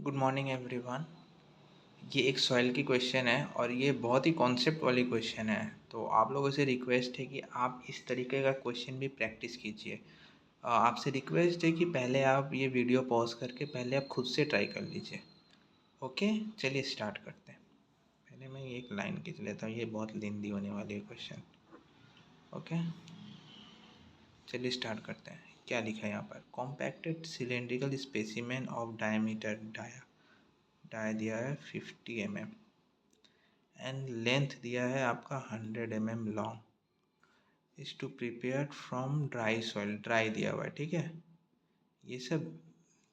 Good morning everyone. ये एक soil की क्वेश्चन है और ये बहुत ही कॉन्सेप्ट वाली क्वेश्चन है। तो आप लोगों से रिक्वेस्ट है कि आप इस तरीके का क्वेश्चन भी प्रैक्टिस कीजिए। आपसे रिक्वेस्ट है कि पहले आप ये वीडियो पॉज करके पहले आप खुद से ट्राई कर लीजिए। ओके, चलिए स्टार्ट करते हैं। पहले मैं एक लाइन खींच लेता हूँ, ये बहुत लेंदी होने वाली है क्वेश्चन। ओके, चलिए स्टार्ट करते हैं। क्या लिखा है यहाँ पर? Compacted cylindrical specimen of diameter dia दिया है 50 mm एंड लेंथ दिया है आपका 100 mm long is to prepare from dry soil. Dry दिया हुआ है, ठीक है, ये सब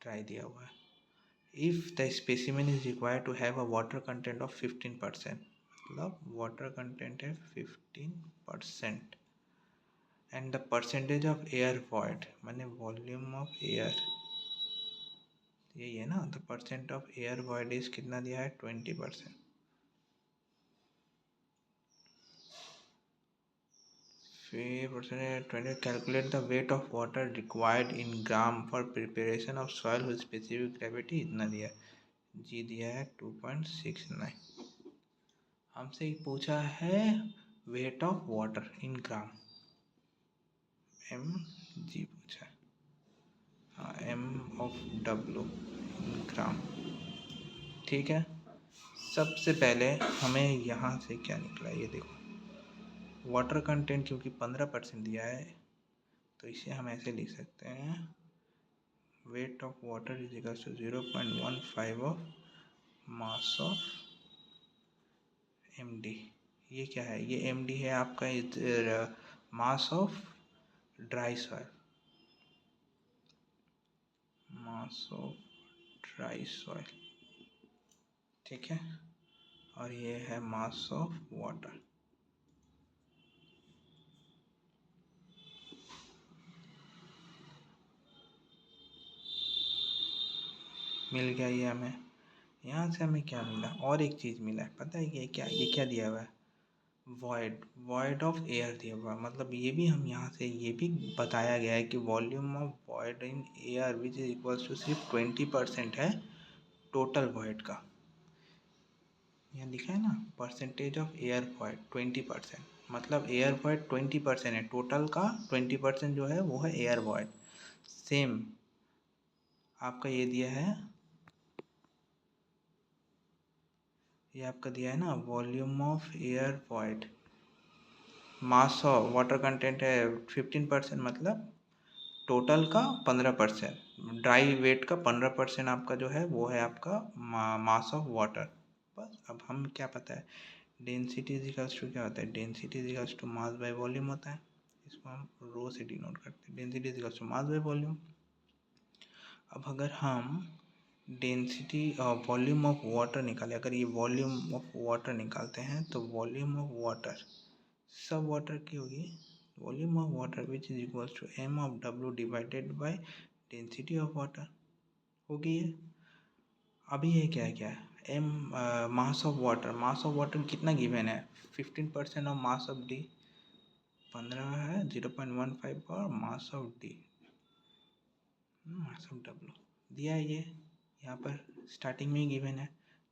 ड्राई दिया हुआ है। If the specimen is required to have a water content of 15%, मतलब वाटर कंटेंट है 15%, and the percentage of air void माने वॉल्यूम ऑफ एयर, यही है ना, the percent of air void is कितना दिया है? 20%। Calculate the weight of water required in gram for preparation of soil with specific gravity। इतना दिया है, जी दिया है 2.69। हमसे ही पूछा है weight of water in gram, M G पूछा है, हाँ, M of W in gram, ठीक है। सबसे पहले हमें यहाँ से क्या निकला ये देखो, वाटर कंटेंट क्योंकि 15% दिया है तो इसे हम ऐसे लिख सकते हैं, weight of water is equals to 0.15 of mass of md। ये क्या है? ये md है आपका मास of dry soil, mass of dry soil, ठीक है, और ये है मास ऑफ वाटर। मिल गया ये हमें। यहाँ से हमें क्या मिला? और एक चीज़ मिला है, पता है ये क्या दिया हुआ है? वॉइड ऑफ एयर दिया हुआ, मतलब ये भी हम यहाँ से ये भी बताया गया है कि volume of void in air which is equals to सिर्फ 20% है टोटल वॉइड का। यहाँ लिखा है ना, परसेंटेज ऑफ एयर वॉइड 20%, मतलब एयर वॉइड 20% है, टोटल का 20% जो है वो है एयर वॉइड। सेम आपका ये दिया है, ये आपका दिया है ना, volume of air void, mass of water content है 15%, मतलब टोटल का 15%, ड्राई वेट का 15% आपका जो है वो है आपका मास ऑफ वाटर। बस अब हम क्या पता है, डेंसिटी इज इक्वल्स टू क्या होता है? Density is equals to mass by volume होता है, इसको हम रो से डिनोट करते हैं। Density is equals to mass by volume. अब अगर हम डेंसिटी वॉल्यूम ऑफ वाटर निकालें, अगर ये वॉल्यूम ऑफ वाटर निकालते हैं तो वॉल्यूम ऑफ वाटर सब वाटर की होगी, volume of water which is equals to M of W divided by density of water होगी ये। अभी ये क्या है? M mass of water, mass of water कितना गिवन है? 15% ऑफ मास ऑफ डी, 15 है, 0.15 और mass of D, mass of W दिया है ये यहाँ पर स्टार्टिंग में ही गिवन है,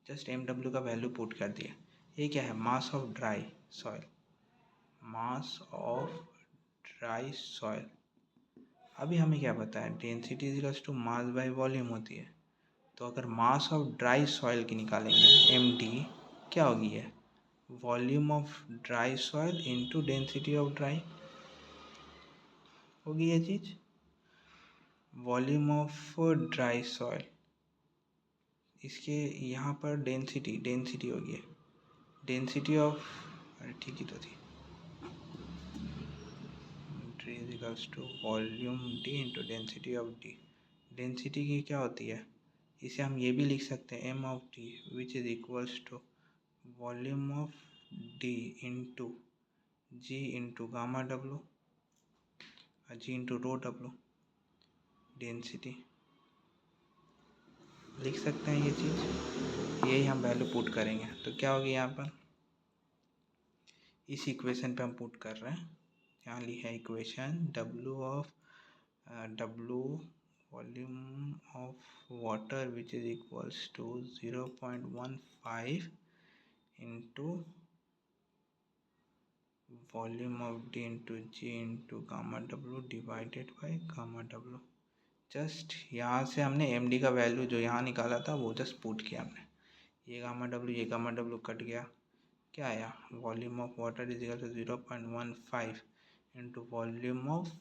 जस्ट एम डब्ल्यू का वैल्यू पुट कर दिया। ये क्या है? Mass of dry soil, mass of dry soil. अभी हमें क्या पता है? Density is equals to mass by volume होती है, तो अगर मास ऑफ ड्राई सॉइल की निकालेंगे एम डी, क्या होगी ये? Volume of dry soil into density of dry होगी ये चीज़। वॉल्यूम ऑफ ड्राई सॉइल, इसके यहाँ पर डेंसिटी होगी, डेंसिटी ऑफ, अरे ठीक ही तो थी, D is equals to volume D into density of D. Density की क्या होती है? इसे हम ये भी लिख सकते हैं, M of D which is equals to volume of D into G into gamma W, G into rho W, density लिख सकते हैं ये चीज़। यही हम वैल्यू पुट करेंगे तो क्या होगी यहाँ पर, इस इक्वेशन पे हम पुट कर रहे हैं। यहाँ लिखा है equation W of W volume of water which is equals to 0.15 into volume of D into G into gamma W divided by gamma W. Just यहाँ से हमने एम डी का वैल्यू जो यहाँ निकाला था वो जस्ट पुट किया हमने, ये गामा डब्ल्यू कट गया, क्या आया, volume of water is equal to 0.15 into volume of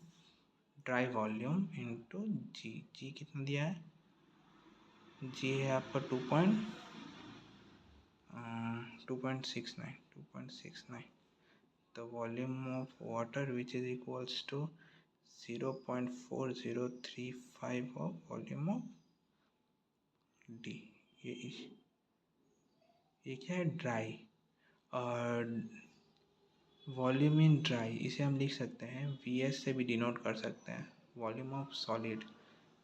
dry volume into G. G कितना दिया है, जी है आपका 2.69। the volume of water which is equals to 0.4035 of volume of D। ये क्या है, ड्राई, और वॉल्यूम इन ड्राई इसे हम लिख सकते हैं VS से भी डिनोट कर सकते हैं, volume of solid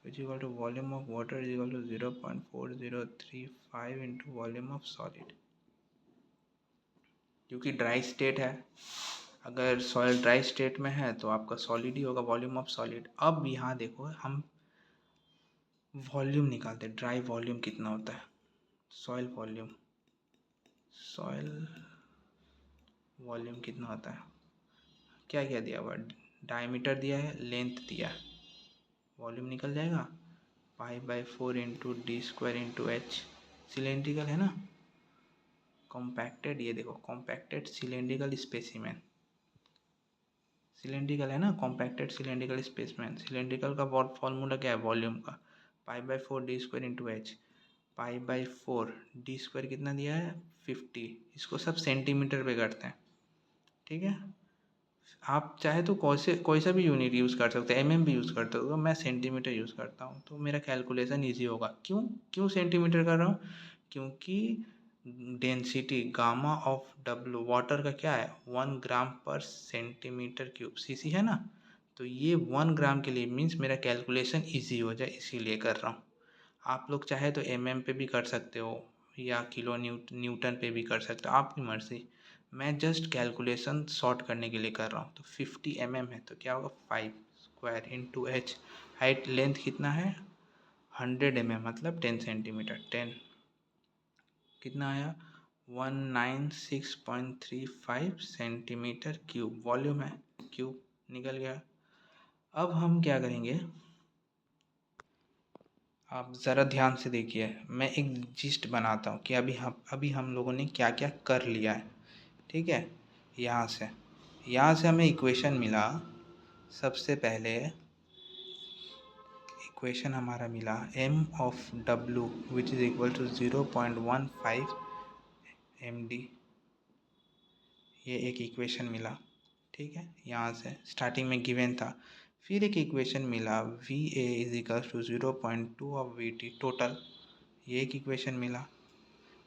which equal to volume of water is equal to 0.4035 into volume of solid. क्योंकि ड्राई स्टेट है, अगर सॉइल ड्राई स्टेट में है तो आपका सॉलिड ही होगा, वॉल्यूम ऑफ सॉलिड। अब यहाँ देखो हम वॉल्यूम निकालते हैं, ड्राई वॉल्यूम कितना होता है, सॉइल वॉल्यूम कितना होता है, क्या क्या दिया हुआ, डायमीटर दिया है, लेंथ दिया है, वॉल्यूम निकल जाएगा पाई/4 into D square into H. Cylindrical है ना, कॉम्पैक्टेड, ये देखो कॉम्पैक्टेड सिलेंड्रिकल स्पेसिमेन, सिलेंड्रिकल है ना, कॉम्पैक्टेड सिलेंड्रिकल स्पेसिमेन। सिलेंड्रिकल का फॉर्मूला क्या है, वॉल्यूम का पाई/4 डी स्क्वायर इंटू एच। पाई/4 डी स्क्वायर कितना दिया है 50, इसको सब सेंटीमीटर पे करते हैं, ठीक है। आप चाहे तो कोई सा भी यूनिट यूज़ कर सकते हैं, भी यूज़ करते हो, मैं सेंटीमीटर यूज़ करता हूँ तो मेरा कैलकुलेशन ईजी होगा। क्यों सेंटीमीटर कर रहा हूँ, क्योंकि density gamma of W water का क्या है 1 ग्राम पर सेंटीमीटर क्यूब, सीसी है ना, तो ये 1 ग्राम के लिए मीन्स मेरा कैलकुलेशन ईजी हो जाए इसीलिए कर रहा हूँ। आप लोग चाहे तो पे भी कर सकते हो या किलो न्यूटन पे भी कर सकते हो, आपकी मर्ज़ी। मैं जस्ट कैलकुलेशन शॉर्ट करने के लिए कर रहा हूँ। तो 50 है तो क्या होगा 5 square into H. Height length कितना है 100 मतलब 10 सेंटीमीटर, 10 कितना आया 196.35 सेंटीमीटर क्यूब। वॉल्यूम है, क्यूब निकल गया। अब हम क्या करेंगे, आप ज़रा ध्यान से देखिए, मैं एक जिस्ट बनाता हूँ कि अभी हम लोगों ने क्या क्या कर लिया है, ठीक है। यहाँ से हमें इक्वेशन मिला, सबसे पहले इक्वेशन हमारा मिला m of w which is equal to 0.15 md, ये एक इक्वेशन मिला, ठीक है। यहाँ से स्टार्टिंग में गिवन था। फिर एक इक्वेशन मिला va is equal to 0.2 of vt total, ये एक इक्वेशन मिला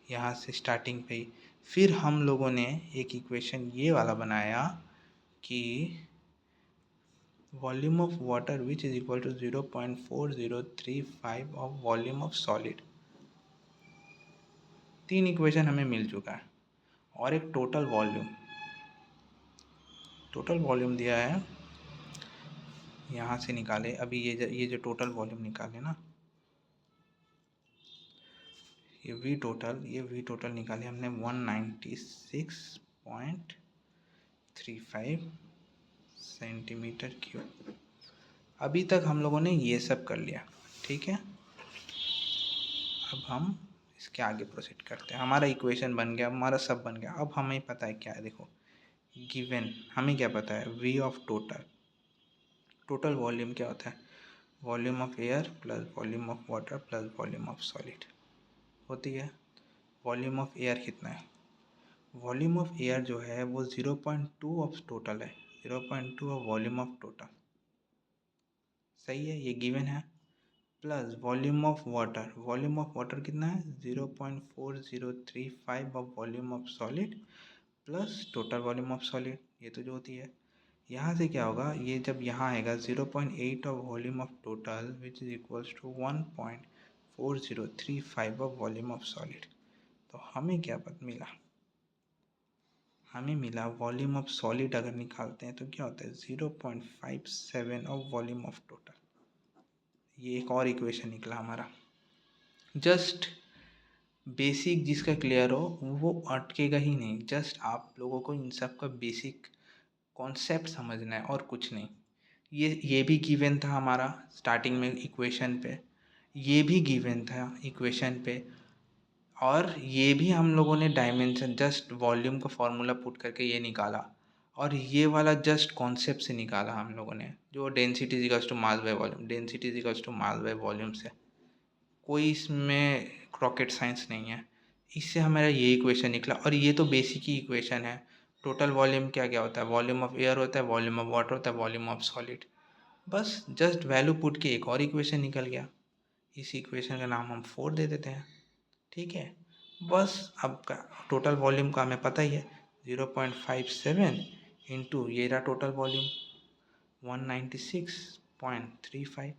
यहाँ से स्टार्टिंग पे ही। फिर हम लोगों ने एक इक्वेशन ये वाला बनाया कि volume of water which is equal to 0.4035 of volume of solid. 3 equation हमें मिल चुका है, और एक टोटल वॉल्यूम दिया है, यहाँ से निकाले। अभी ये जो टोटल वॉल्यूम निकाले ना, ये वी टोटल निकाले हमने 196.35 सेंटीमीटर क्यूब। अभी तक हम लोगों ने ये सब कर लिया, ठीक है। अब हम इसके आगे प्रोसीड करते हैं। हमारा इक्वेशन बन गया, हमारा सब बन गया। अब हमें पता है क्या है, देखो गिवन हमें क्या पता है, वी ऑफ टोटल वॉल्यूम क्या होता है, volume of air plus volume of water plus volume of solid होती है। वॉल्यूम ऑफ एयर कितना है, वॉल्यूम ऑफ एयर जो है वो 0.2 ऑफ टोटल है, 0.2 ऑफ वॉल्यूम ऑफ टोटल, सही है, ये गिवन है। प्लस वॉल्यूम ऑफ वाटर कितना है 0.4035 of volume of solid plus total volume of solid, ये तो जो होती है। यहाँ से क्या होगा, ये जब यहाँ आएगा 0.8 of volume of total which is equals to 1.4035 of volume of solid. तो हमें क्या पता मिला, हमें मिला वॉल्यूम ऑफ सॉलिड अगर निकालते हैं तो क्या होता है 0.57 ऑफ वॉल्यूम ऑफ टोटल। ये एक और इक्वेशन निकला हमारा। जस्ट बेसिक जिसका क्लियर हो वो अटकेगा ही नहीं, जस्ट आप लोगों को इन सब का बेसिक कॉन्सेप्ट समझना है और कुछ नहीं। ये भी गिवन था हमारा स्टार्टिंग में इक्वेशन पे, ये भी गिवन था इक्वेशन पे, और ये भी हम लोगों ने डायमेंशन जस्ट वॉल्यूम का फॉर्मूला पुट करके ये निकाला, और ये वाला जस्ट कॉन्सेप्ट से निकाला हम लोगों ने, जो density is equals to mass by volume, density is equals to mass by volume से। कोई इसमें रॉकेट साइंस नहीं है, इससे हमारा ये इक्वेशन निकला। और ये तो बेसिक ही इक्वेशन है। टोटल वॉल्यूम क्या क्या होता है, वॉल्यूम ऑफ एयर होता है, वॉल्यूम ऑफ वाटर होता है, वॉल्यूम ऑफ सॉलिड। बस जस्ट वैल्यू पुट के एक और इक्वेशन निकल गया। इस इक्वेशन का नाम हम 4 दे देते हैं, ठीक है। बस अब का टोटल वॉल्यूम का हमें पता ही है, 0.57 इंटू ये रहा टोटल वॉल्यूम 196.35।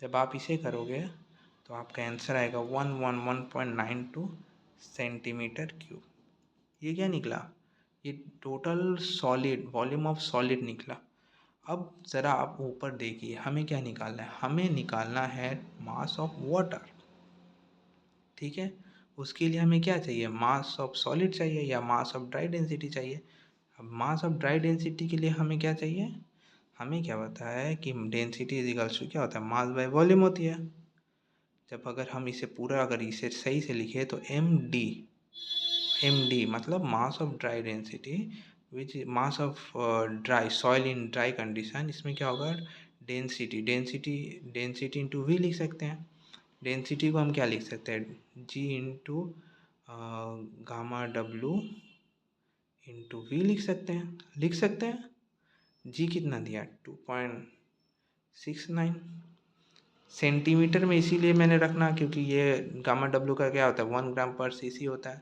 जब आप इसे करोगे तो आपका आंसर आएगा 111.92 सेंटीमीटर क्यूब। ये क्या निकला, ये total solid volume of solid निकला। अब ज़रा आप ऊपर देखिए, हमें क्या निकालना है, हमें निकालना है मास ऑफ वाटर, ठीक है। उसके लिए हमें क्या चाहिए, मास ऑफ सॉलिड चाहिए या मास ऑफ ड्राई डेंसिटी चाहिए। अब मास ऑफ ड्राई डेंसिटी के लिए हमें क्या चाहिए, हमें क्या पता है कि डेंसिटी इज इक्वल्स टू क्या होता है, मास बाय वॉल्यूम होती है। जब अगर हम इसे पूरा अगर इसे सही से लिखे तो एम डी मतलब मास of dry density which mass of dry soil in dry condition, इसमें क्या होगा, डेंसिटी इंटू वी लिख सकते हैं। डेंसिटी को हम क्या लिख सकते हैं, G into gamma W into V लिख सकते हैं। जी कितना दिया, 2.69 सेंटीमीटर में, इसीलिए मैंने रखना क्योंकि ये गामा डब्लू का क्या होता है, 1 ग्राम/cc होता है,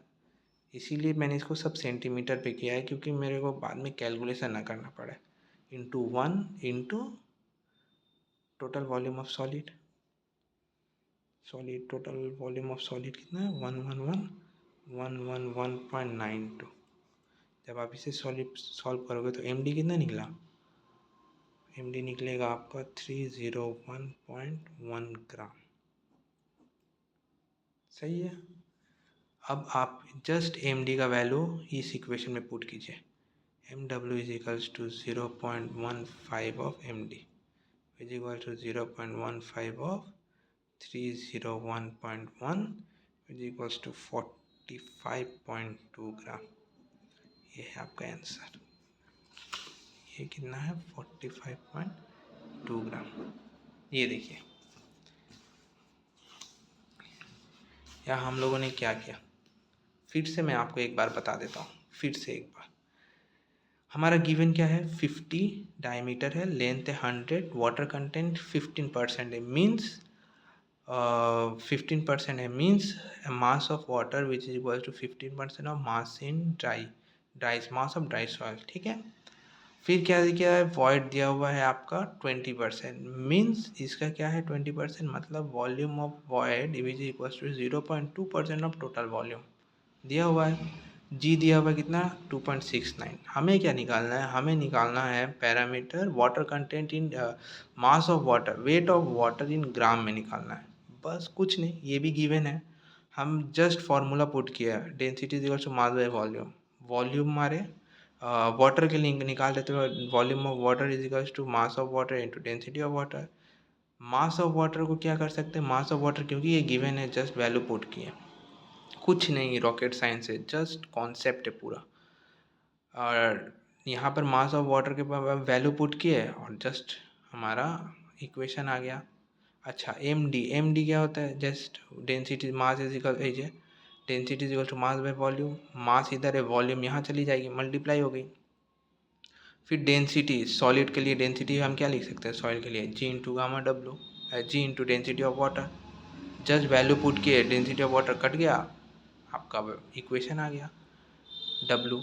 इसीलिए मैंने इसको सब सेंटीमीटर पे किया है, क्योंकि मेरे को बाद में कैलकुलेशन ना करना पड़े। Into 1 into total volume of solid, total volume of solid कितना है, 111.92। जब आप इसे सॉल्व करोगे तो एम डी कितना निकला, एम डी निकलेगा आपका 301.1 ग्राम। सही है। अब आप जस्ट एम डी का वैल्यू इस इक्वेशन में पुट कीजिए, M W is equals to 0.15 of M D is equal to 0.15 of 301.1 is equals to 45.2 gram. ये है आपका आंसर। ये कितना है, 45.2 ग्राम। ये देखिए, यहाँ हम लोगों ने क्या किया, फिर से मैं आपको एक बार बता देता हूँ, फिर से एक बार। हमारा गिवन क्या है, 50 डायमीटर है, लेंथ है 100, वाटर कंटेंट 15% है, मीन्स 15% है, means mass of water which is equal to 15% of mass in mass of dry soil, ठीक है। फिर क्या दिया है, वॉइड दिया हुआ है आपका 20%, मीन्स इसका क्या है 20%, मतलब volume of void which is equal to 0.2% of total volume दिया हुआ है। जी दिया हुआ है कितना, 2.69। हमें क्या निकालना है, हमें निकालना है parameter water content in mass of water, weight of water in gram में निकालना है, बस कुछ नहीं। ये भी गिवन है, हम जस्ट फार्मूला पुट किया है, density is equal to mass by volume, volume हमारे वाटर के लिए निकाल देते हो, volume of water is equal to mass of water into density of water. Mass of water को क्या कर सकते हैं, मास ऑफ वाटर क्योंकि ये गिवन है, जस्ट वैल्यू पुट किए, कुछ नहीं रॉकेट साइंस है, जस्ट कॉन्सेप्ट है पूरा। और यहाँ पर मास ऑफ वाटर के वैल्यू पुट किए और जस्ट हमारा इक्वेशन आ गया। अच्छा, एम डी क्या होता है, just density mass is equal density is equal to mass by volume, mass इधर है, वॉल्यूम यहाँ चली जाएगी, मल्टीप्लाई हो गई। फिर डेंसिटी, सॉलिड के लिए डेंसिटी हम क्या लिख सकते हैं, सॉइल के लिए G into gamma W, G into density of water, just value put किए, डेंसिटी ऑफ वाटर कट गया, आपका इक्वेशन आ गया। डब्लू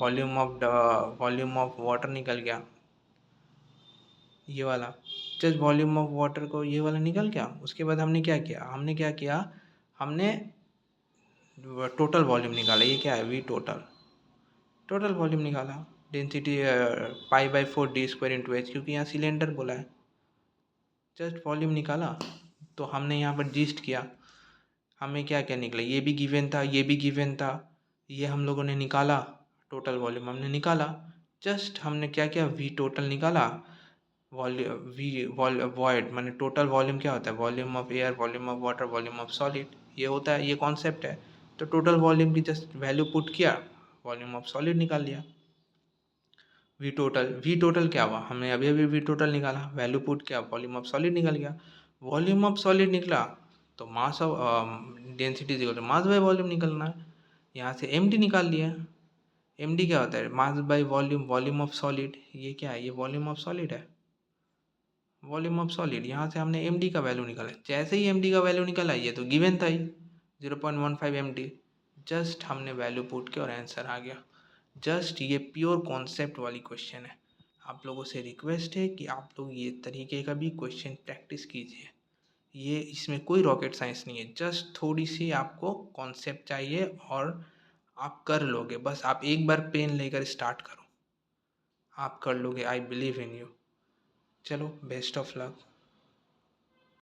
वॉल्यूम ऑफ वाटर निकल गया, ये वाला, जस्ट वॉल्यूम ऑफ वाटर को ये वाला निकल गया। उसके बाद हमने क्या किया, हमने टोटल वॉल्यूम निकाला, ये क्या है, वी टोटल वॉल्यूम निकाला। Density pi by 4 d² into H, क्योंकि यहाँ सिलेंडर बोला है, जस्ट वॉल्यूम निकाला, तो हमने यहाँ पर जीस्ट किया, हमें क्या क्या निकला, ये भी गिवन था, ये भी गिवन था, ये हम लोगों ने निकाला, टोटल वॉल्यूम हमने निकाला। जस्ट हमने क्या किया, वी टोटल निकाला, वॉइड माने टोटल वॉल्यूम क्या होता है, volume of air, volume of water, volume of solid, ये होता है, ये कॉन्सेप्ट है। तो टोटल वॉल्यूम की जस्ट वैल्यू पुट किया, वॉल्यूम ऑफ सॉलिड निकाल लिया। वी टोटल क्या हुआ, हमने अभी अभी वी टोटल निकाला, वैल्यू पुट किया, वॉल्यूम ऑफ सॉलिड निकल गया। वॉल्यूम ऑफ सॉलिड निकला तो mass of density is equal to mass by volume निकलना है। यहाँ से एम डी निकाल लिया। एम डी क्या होता है, मास by volume, volume of solid, ये क्या है, ये वॉल्यूम ऑफ सॉलिड है, वॉल्यूम ऑफ सॉलिड। यहाँ से हमने एम डी का वैल्यू निकाला, जैसे ही एम डी का वैल्यू निकाला, ये तो गिवन था ही 0.15 एम डी। जस्ट हमने वैल्यू पुट किया और आंसर आ गया। जस्ट ये प्योर कॉन्सेप्ट वाली क्वेश्चन है। आप लोगों से रिक्वेस्ट है कि आप लोग ये तरीके का भी क्वेश्चन प्रैक्टिस कीजिए। ये इसमें कोई रॉकेट साइंस नहीं है, जस्ट थोड़ी सी आपको कॉन्सेप्ट चाहिए और आप कर लोगे। बस आप एक बार पेन लेकर स्टार्ट करो, आप कर लोगे, आई बिलीव इन यू। चलो, बेस्ट ऑफ लक।